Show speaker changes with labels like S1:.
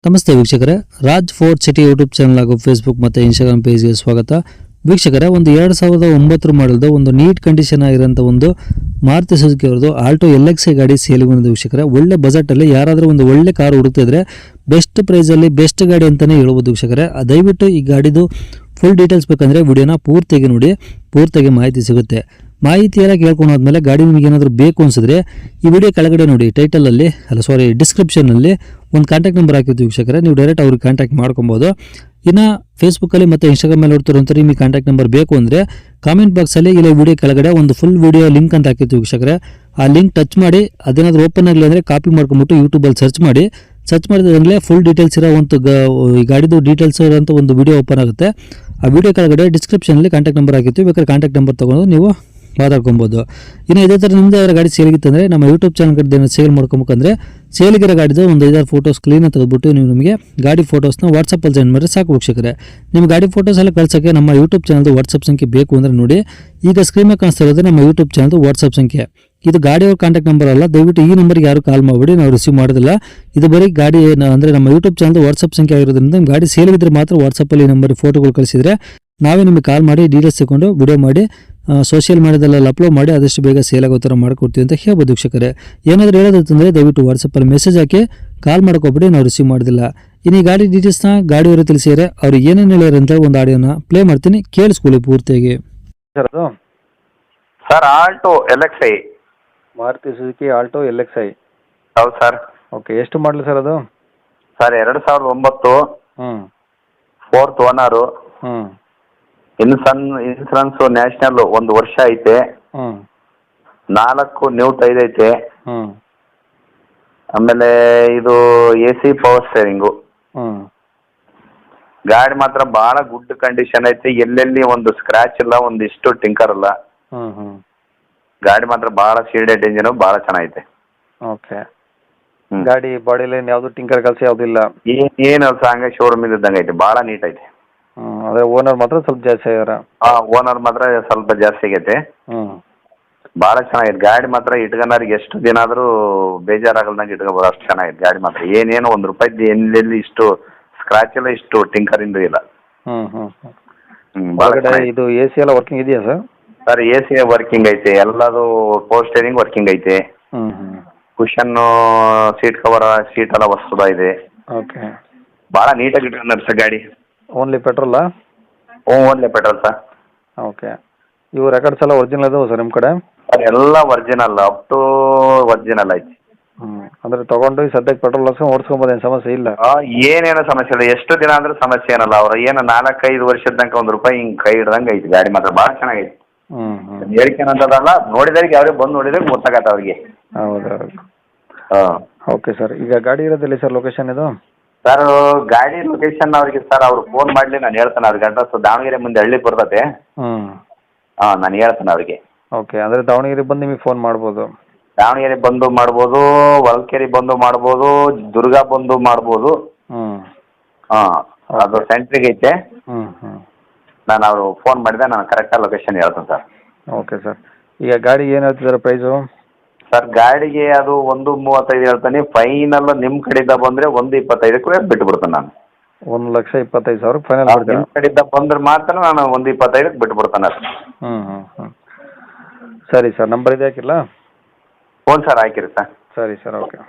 S1: ನಮಸ್ತೆ ವೀಕ್ಷಕರೇ, Raj fort city YouTube channel ಹಾಗೂ ಫೇಸ್ಬುಕ್ ಮತ್ತು ಇನ್ಸ್ಟಾಗ್ರಾಮ್ ಪೇಜ್ಗೆ ಸ್ವಾಗತ. ವೀಕ್ಷಕರೇ, ಒಂದು 2009 ಮಾಡಲ್ದು ಒಂದು ನೀಟ್ ಕಂಡೀಷನ್ ಆಗಿರೋಂಥ ಒಂದು ಮಾರುತಿ ಸುಜುಕಿ ಅವ್ರದ್ದು ಆಲ್ಟೋ LXi ಗಾಡಿ ಸೇಲಿಗೆ ಬಂದಿದೆ ವೀಕ್ಷಕರೇ. ಒಳ್ಳೆ ಬಜೆಟಲ್ಲಿ ಯಾರಾದರೂ ಒಂದು ಒಳ್ಳೆ ಕಾರ್ ಹುಡುಕ್ತಿದ್ರೆ ಬೆಸ್ಟ್ ಪ್ರೈಸಲ್ಲಿ ಬೆಸ್ಟ್ ಗಾಡಿ ಅಂತಲೇ ಹೇಳ್ಬೋದು ವೀಕ್ಷಕರೇ. ದಯವಿಟ್ಟು ಈ ಗಾಡಿದು ಫುಲ್ ಡೀಟೇಲ್ಸ್ ಬೇಕಂದರೆ ವಿಡಿಯೋನ ಪೂರ್ತಿಯಾಗಿ ನೋಡಿ, ಪೂರ್ತಿಯಾಗಿ ಮಾಹಿತಿ ಸಿಗುತ್ತೆ. ಮಾಹಿತಿ ಎಲ್ಲ ಕೇಳ್ಕೊಂಡು ಹೋದ್ಮೇಲೆ ಗಾಡಿ ನಿಮಗೆ ಏನಾದರೂ ಬೇಕು ಅನಿಸಿದ್ರೆ ಈ ವಿಡಿಯೋ ಕೆಳಗಡೆ ನೋಡಿ, ಡಿಸ್ಕ್ರಿಪ್ಷನ್ನಲ್ಲಿ ಒಂದು ಕಾಂಟ್ಯಾಕ್ಟ್ ನಂಬರ್ ಹಾಕಿರ್ತೀವಿ ವೀಕ್ಷಕರೇ. ನೀವು ಡೈರೆಕ್ಟ್ ಅವ್ರಿಗೆ ಕಾಂಟ್ಯಾಕ್ಟ್ ಮಾಡ್ಕೊಬೋದು. ಇನ್ನು ಫೇಸ್ಬುಕ್ಕಲ್ಲಿ ಮತ್ತು ಇನ್ಸ್ಟಾಗ್ರಾಮ್ ಮೇಲೆ ನೋಡ್ತಿರೋಂಥ ನಿಮಗೆ ಕಾಂಟ್ಯಾಕ್ಟ್ ನಂಬರ್ ಬೇಕು ಅಂದರೆ ಕಾಮೆಂಟ್ ಬಾಕ್ಸಲ್ಲಿ ಇಲ್ಲ ವಿಡಿಯೋ ಕೆಳಗಡೆ ಒಂದು ಫುಲ್ ವಿಡಿಯೋ ಲಿಂಕ್ ಅಂತ ಹಾಕಿರ್ತೀವಿ ವೀಕ್ಷಕರೇ. ಆ ಲಿಂಕ್ ಟಚ್ ಮಾಡಿ ಅದೇನಾದರೂ ಓಪನ್ ಆಗಲಿ ಅಂದರೆ ಕಾಪಿ ಮಾಡ್ಕೊಂಬಿಟ್ಟು ಯೂಟ್ಯೂಬಲ್ಲಿ ಸರ್ಚ್ ಮಾಡಿದಂಗೆ ಫುಲ್ ಡೀಟೇಲ್ಸ್ ಇರೋ ಒಂದು ಈ ಗಾಡಿದು ಡೀಟೇಲ್ಸ್ ಇರೋಂಥ ಒಂದು ವಿಡಿಯೋ ಓಪನ್ ಆಗುತ್ತೆ. ಆ ವಿಡಿಯೋ ಕೆಳಗಡೆ ಡಿಸ್ಕ್ರಿಪ್ಷನಲ್ಲಿ ಕಾಂಟ್ಯಾಕ್ಟ್ ನಂಬರ್ ಹಾಕಿರ್ತೀವಿ, ಬೇಕಾದ್ರೆ ಕಾಂಟ್ಯಾಕ್ಟ್ ನಂಬರ್ ತೊಗೊಂಡು ನೀವು ಮಾತಾಡ್ಕೊಬೋದು. ಇನ್ನು ಇದೇ ಥರ ನಿಮ್ಮದೇ ಯಾರು ಗಾಡಿ ಸೇಲಿಗಿತ್ತಂದರೆ ನಮ್ಮ ಯೂಟ್ಯೂಬ್ ಚಾನಲ್ ಕಡೆ ಸೇಲ್ ಮಾಡ್ಕೊಬೇಕಂದ್ರೆ ಸೇಲಿಗಿರೋ ಗಾಡಿದು ಒಂದು 5-6 ಫೋಟೋಸ್ ಕ್ಲೀನಾಗಿ ತೆಗೆದುಬಿಟ್ಟು ನೀವು ನಮಗೆ ಗಾಡಿ ಫೋಟೋಸ್ನ ವಾಟ್ಸಪ್ಪಲ್ಲಿ ಸೆಂಡ್ ಮಾಡಿದ್ರೆ ಸಾಕು ವೀಕ್ಷಕರೇ. ನಿಮ್ಮ ಗಾಡಿ ಫೋಟೋಸ್ ಎಲ್ಲ ಕಳ್ಸೋಕ್ಕೆ ನಮ್ಮ ಯೂಟ್ಯೂಬ್ ಚಾನಲ್ದು ವಾಟ್ಸಪ್ ಸಂಖ್ಯೆ ಬೇಕು ಅಂದರೆ ನೋಡಿ, ಈಗ ಸ್ಕ್ರೀನ್ ಮೇಲೆ ಕಾಣಿಸ್ತಾ ಇರೋದು ನಮ್ಮ ಯೂಟ್ಯೂಬ್ ಚಾನಲ್ದು ವಾಟ್ಸಪ್ ಸಂಖ್ಯೆ. ಇದು ಗಾಡಿಯವ್ರ ಕಾಂಟ್ಯಾಕ್ಟ್ ನಂಬರ್ ಅಲ್ಲ, ದಯವಿಟ್ಟು ಈ ನಂಬರ್ಗೆ ಯಾರು ಕಾಲ್ ಮಾಡಿಬಿಡಿ, ನಾವು ರಿಸೀವ್ ಮಾಡೋದಿಲ್ಲ. ಇದು ಬರೀ ಗಾಡಿ ಅಂದರೆ ನಮ್ಮ ಯೂಟ್ಯೂಬ್ ಚಾನಲ್ದು ವಾಟ್ಸಪ್ ಸಂಖ್ಯೆ ಆಗಿರೋದ್ರಿಂದ ನಿಮ್ಮ ಗಾಡಿ ಸೇಲಿಗಿದ್ರೆ ಮಾತ್ರ ವಾಟ್ಸಪ್ಪಲ್ಲಿ ಈ ನಂಬರ್ಗೆ ಫೋಟೋಗಳು ಕಳಿಸಿದರೆ ನಾವೇ ನಿಮಗೆ ಕಾಲ್ ಮಾಡಿ ಡೀಟೇಲ್ಸ್ ತಗೊಂಡು ವಿಡಿಯೋ ಮಾಡಿ ಸೋಷಿಯಲ್ ಮೀಡಿಯಾದಲ್ಲೆಲ್ಲ ಅಪ್ಲೋಡ್ ಮಾಡಿ ಆದಷ್ಟು ಬೇಗ ಸೇಲ್ ಆಗೋ ಥರ ಮಾಡ್ಕೊಡ್ತೀವಿ ಅಂತ ಹೇಳ್ಬೋದು ವೀಕ್ಷಕರೇ. ಏನಾದರೂ ಹೇಳೋದಂತಂದರೆ ದಯವಿಟ್ಟು ವಾಟ್ಸಪ್ಪಲ್ಲಿ ಮೆಸೇಜ್ ಹಾಕಿ ಕಾಲ್ ಮಾಡ್ಕೊಬಿಡಿ, ನಾವು ರಿಸೀವ್ ಮಾಡೋದಿಲ್ಲ. ಇನ್ನು ಈ ಗಾಡಿ ಡೀಟೇಲ್ಸ್ನ ಗಾಡಿಯವರು ತಿಳಿಸಿದರೆ ಅವ್ರು ಏನೇನು ಹೇಳ್ಯಾರ ಅಂತ ಒಂದು ಆಡಿಯೋನ ಪ್ಲೇ ಮಾಡ್ತೀನಿ, ಕೇಳಿಸ್ಕೊಳ್ಳಿ ಪೂರ್ತಿಯಾಗಿ.
S2: Sir Alto LXi,
S3: Maruti Suzuki Alto LXi.
S2: ಹೌದು ಸರ್.
S3: ಓಕೆ, ಎಷ್ಟು ಮಾಡಲಿ ಸರ್ ಅದು?
S2: ಸರ್ 2009,
S3: ಹ್ಞೂ
S2: 4th ಓನರು.
S3: ಹ್ಞೂ
S2: ಇನ್ಸೂರೆನ್ಸು ನ್ಯಾಷನಲ್ 1 ವರ್ಷ ಐತೆ.
S3: ಹ್ಞೂ
S2: 4 ನ್ಯೂ ಟೈರ್ ಐತೆ.
S3: ಹ್ಞೂ
S2: ಆಮೇಲೆ ಇದು AC ಪವರ್ ಸ್ಟೇರಿಂಗು.
S3: ಹ್ಞೂ
S2: ಗಾಡಿ ಮಾತ್ರ ಭಾಳ ಗುಡ್ ಕಂಡೀಷನ್ ಐತೆ, ಎಲ್ಲೆಲ್ಲಿ ಒಂದು ಸ್ಕ್ರಾಚ್ ಇಲ್ಲ, ಒಂದಿಷ್ಟು ಟಿಂಕರ್ ಇಲ್ಲ.
S3: ಹ್ಞೂ ಹ್ಞೂ
S2: ಗಾಡಿ ಮಾತ್ರ ಭಾಳ ಸೀಲ್ಡೆಡ್ ಇಂಜಿನು, ಭಾಳ ಚೆನ್ನಾಗೈತೆ.
S3: ಓಕೆ, ಗಾಡಿ ಬಾಡಿ ಲೈನ್ ಯಾವುದು ಟಿಂಕರ್ ಕೆಲಸ ಯಾವುದಿಲ್ಲ?
S2: ಏನು ಹಂಗೆ ಶೋರೂಮ್ ಇದ್ದಂಗೆ ಐತೆ, ಭಾಳ ನೀಟ್ ಐತೆ.
S3: ಹ್ಞೂ ಅದೇ ಓನರ್ ಮಾತ್ರ ಸ್ವಲ್ಪ ಜಾಸ್ತಿ ಆಗ್ಯಾರ.
S2: ಓನರ್ ಮಾತ್ರ ಸ್ವಲ್ಪ ಜಾಸ್ತಿ ಆಗೈತೆ.
S3: ಹ್ಞೂ
S2: ಭಾಳ ಚೆನ್ನಾಗಿದೆ ಗಾಡಿ ಮಾತ್ರ. ಇಟ್ಕೊಂಡವ್ರಿಗೆ ಎಷ್ಟು ದಿನ ಆದರೂ ಬೇಜಾರಾಗಲ್ದಂಗೆ ಇಟ್ಕೋಬೋದು, ಅಷ್ಟು ಚೆನ್ನಾಗಿದೆ ಗಾಡಿ ಮಾತ್ರ. ಏನೇನು ₹1 ಎಲ್ಲೆಲ್ಲಿ ಇಷ್ಟು ಸ್ಕ್ರಾಚ್ ಇಲ್ಲ, ಇಷ್ಟು ಟಿಂಕರ್ ಇಂದು ಇಲ್ಲ.
S3: ಹ್ಞೂ ಹ್ಞೂ
S2: ಭಾಳ
S3: ಇದು AC ಎಲ್ಲ ವರ್ಕಿಂಗ್ ಇದೆಯಾ ಸರ್?
S2: ಸರ್ AC ವರ್ಕಿಂಗ್ ಐತೆ, ಎಲ್ಲದು ಪವರ್ ಸ್ಟೇರಿಂಗ್ ವರ್ಕಿಂಗ್ ಐತೆ.
S3: ಹ್ಞೂ ಹ್ಞೂ
S2: ಕುಷನ್ನು, ಸೀಟ್ ಕವರ್, ಸೀಟ್ ಎಲ್ಲ ಹೊಸದ ಇದೆ.
S3: ಓಕೆ,
S2: ಭಾಳ ನೀಟಾಗಿ ಇಟ್ಕೊಂಡ್ರೆ ಸರ್ ಗಾಡಿ.
S3: ಓನ್ಲಿ ಪೆಟ್ರೋಲಾ?
S2: Only petrol sir.
S3: ಓಕೆ, ಇವು ರೆಕಾರ್ಡ್ಸ್ ಎಲ್ಲ ಒರಿಜಿನಲ್ ಇದಾವೆ ಸರ್ ನಿಮ್ಮ ಕಡೆ?
S2: ಸರ್ ಎಲ್ಲ ಒರಿಜಿನಲ್, ಅಪ್ ಟು ಒರಿಜಿನಲ್ ಐತಿ.
S3: ಅಂದರೆ ತೊಗೊಂಡು ಈ ಸದ್ಯಕ್ಕೆ ಪೆಟ್ರೋಲ್ ಓಡಿಸ್ಕೊಬೋದು, ಏನು ಸಮಸ್ಯೆ ಇಲ್ಲ?
S2: ಏನೇನೋ ಸಮಸ್ಯೆ ಇಲ್ಲ, ಎಷ್ಟು ದಿನ ಅಂದ್ರೆ ಸಮಸ್ಯೆ ಏನಲ್ಲ. ಅವ್ರು ಏನು 4-5 ವರ್ಷದ ತನಕ ₹1 ಹಿಂಗೆ ಕೈ ಹಿಡ್ದಂಗೆ ಐತಿ ಗಾಡಿ ಮಾತ್ರ, ಭಾಳ ಚೆನ್ನಾಗೈತಿ. ಹೇಳಿಕೆನಂತದಲ್ಲ, ನೋಡಿದವ್ರಿಗೆ ಯಾವ್ರಿಗೆ ಬಂದು ನೋಡಿದ್ರೆ ಗೊತ್ತಾಗತ್ತೆ ಅವ್ರಿಗೆ.
S3: ಹೌದೌದು.
S2: ಹಾಂ
S3: ಓಕೆ ಸರ್, ಈಗ ಗಾಡಿ ಇರೋದಿಲ್ಲ ಸರ್ ಲೊಕೇಶನ್ ಇದು?
S2: ಸರ್ ಗಾಡಿ ಲೊಕೇಶನ್ ಅವ್ರಿಗೆ ಸರ್ ಅವ್ರು ಫೋನ್ ಮಾಡಲಿ, ನಾನು ಹೇಳ್ತೇನೆ ಅವ್ರಿಗೆ. ಅಡ್ರೆಸ್ ದಾವಣಗೆರೆ ಮುಂದೆ ಹಳ್ಳಿ ಬರ್ತದೆ.
S3: ಹಾಂ
S2: ನಾನು ಹೇಳ್ತೇನೆ ಅವ್ರಿಗೆ.
S3: ಓಕೆ, ಅಂದರೆ ದಾವಣಗೆರೆ ಬಂದು ನಿಮಗೆ ಫೋನ್ ಮಾಡ್ಬೋದು?
S2: ದಾವಣಗೆರೆ ಬಂದು ಮಾಡ್ಬೋದು, ಹೊಳಲ್ಕೆರೆ ಬಂದು ಮಾಡ್ಬೋದು, ದುರ್ಗ ಬಂದು ಮಾಡ್ಬೋದು. ಅದು ಸೆಂಟ್ರಿಗೆ ಐತೆ. ನಾನು ಅವರು ಫೋನ್ ಮಾಡಿದೆ, ನಾನು ಕರೆಕ್ಟಾಗಿ ಲೊಕೇಶನ್ ಹೇಳ್ತೇನೆ ಸರ್.
S3: ಓಕೆ ಸರ್, ಈಗ ಗಾಡಿಗೆ ಏನು ಹೇಳ್ತಿದ್ದಾರೆ ಪ್ರೈಸು?
S2: ಸರ್ ಗಾಡಿಗೆ ಅದು 1.35 ಹೇಳ್ತಾನೆ, ಫೈನಲ್ ನಿಮ್ಮ ಕಡೆಯಿಂದ ಬಂದರೆ 1.25ಕ್ಕೆ ಬಿಟ್ಬಿಡ್ತೇನೆ ನಾನು.
S3: 1,25,000 ಫೈನಲ್
S2: ನಿಮ್ಮ ಕಡೆಯಿಂದ ಬಂದ್ರೆ ಮಾತ್ರ ನಾನು 1.25ಕ್ಕೆ ಬಿಟ್ಬಿಡ್ತೇನೆ.
S3: ಸರಿ ಸರ್, ನಂಬರ್ ಇದೆ ಹಾಕಿಲ್ಲ?
S2: ಫೋನ್ ಸರ್ ಹಾಕಿರಿ ಸರ್.
S3: ಸರಿ ಸರ್, ಓಕೆ.